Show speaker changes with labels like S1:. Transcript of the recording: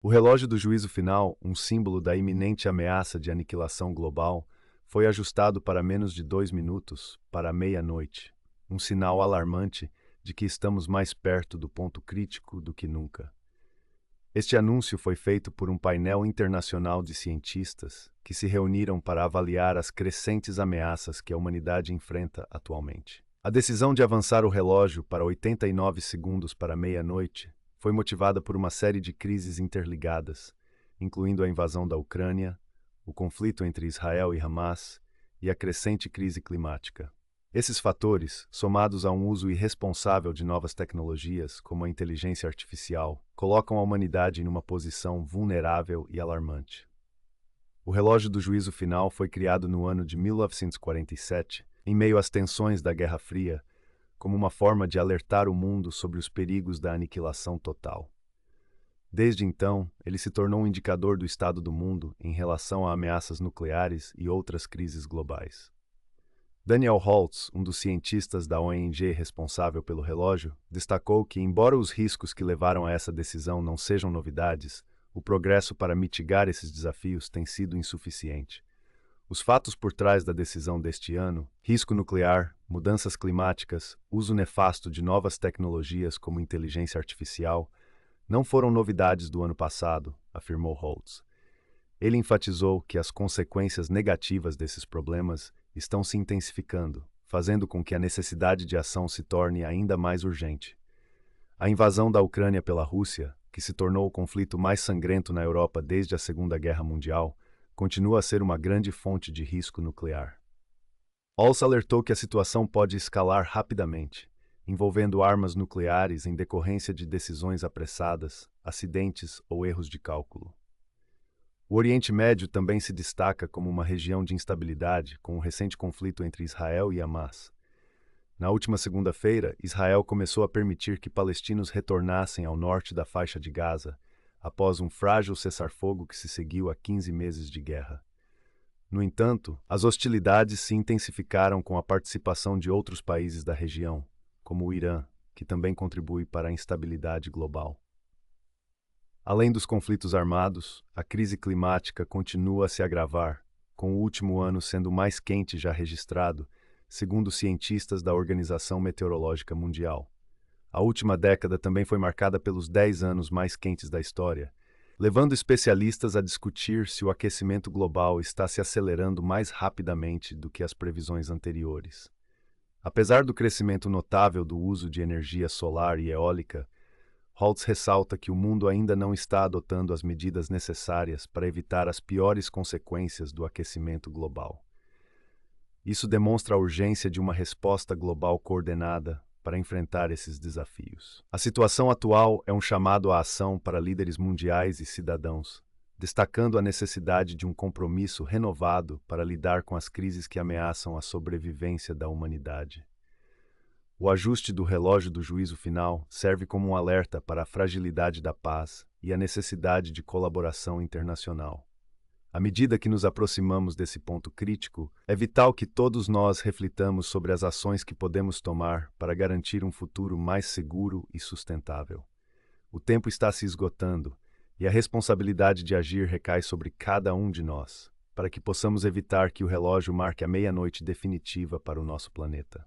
S1: O relógio do juízo final, um símbolo da iminente ameaça de aniquilação global, foi ajustado para menos de 2 minutos, para a meia-noite, um sinal alarmante de que estamos mais perto do ponto crítico do que nunca. Este anúncio foi feito por um painel internacional de cientistas que se reuniram para avaliar as crescentes ameaças que a humanidade enfrenta atualmente. A decisão de avançar o relógio para 89 segundos para meia-noite foi motivada por uma série de crises interligadas, incluindo a invasão da Ucrânia, o conflito entre Israel e Hamas e a crescente crise climática. Esses fatores, somados a um uso irresponsável de novas tecnologias, como a inteligência artificial, colocam a humanidade em uma posição vulnerável e alarmante. O relógio do juízo final foi criado no ano de 1947, em meio às tensões da Guerra Fria, como uma forma de alertar o mundo sobre os perigos da aniquilação total. Desde então, ele se tornou um indicador do estado do mundo em relação a ameaças nucleares e outras crises globais. Daniel Holtz, um dos cientistas da ONG responsável pelo relógio, destacou que, embora os riscos que levaram a essa decisão não sejam novidades, o progresso para mitigar esses desafios tem sido insuficiente. Os fatos por trás da decisão deste ano, risco nuclear, mudanças climáticas, uso nefasto de novas tecnologias como inteligência artificial, não foram novidades do ano passado, afirmou Holtz. Ele enfatizou que as consequências negativas desses problemas estão se intensificando, fazendo com que a necessidade de ação se torne ainda mais urgente. A invasão da Ucrânia pela Rússia, que se tornou o conflito mais sangrento na Europa desde a Segunda Guerra Mundial, continua a ser uma grande fonte de risco nuclear. Holtz alertou que a situação pode escalar rapidamente, envolvendo armas nucleares em decorrência de decisões apressadas, acidentes ou erros de cálculo. O Oriente Médio também se destaca como uma região de instabilidade, com o recente conflito entre Israel e Hamas. Na última segunda-feira, Israel começou a permitir que palestinos retornassem ao norte da faixa de Gaza, após um frágil cessar-fogo que se seguiu a 15 meses de guerra. No entanto, as hostilidades se intensificaram com a participação de outros países da região, como o Irã, que também contribui para a instabilidade global. Além dos conflitos armados, a crise climática continua a se agravar, com o último ano sendo o mais quente já registrado, segundo cientistas da Organização Meteorológica Mundial. A última década também foi marcada pelos 10 anos mais quentes da história, levando especialistas a discutir se o aquecimento global está se acelerando mais rapidamente do que as previsões anteriores. Apesar do crescimento notável do uso de energia solar e eólica, Holtz ressalta que o mundo ainda não está adotando as medidas necessárias para evitar as piores consequências do aquecimento global. Isso demonstra a urgência de uma resposta global coordenada para enfrentar esses desafios. A situação atual é um chamado à ação para líderes mundiais e cidadãos, destacando a necessidade de um compromisso renovado para lidar com as crises que ameaçam a sobrevivência da humanidade. O ajuste do relógio do juízo final serve como um alerta para a fragilidade da paz e a necessidade de colaboração internacional. À medida que nos aproximamos desse ponto crítico, é vital que todos nós reflitamos sobre as ações que podemos tomar para garantir um futuro mais seguro e sustentável. O tempo está se esgotando e a responsabilidade de agir recai sobre cada um de nós, para que possamos evitar que o relógio marque a meia-noite definitiva para o nosso planeta.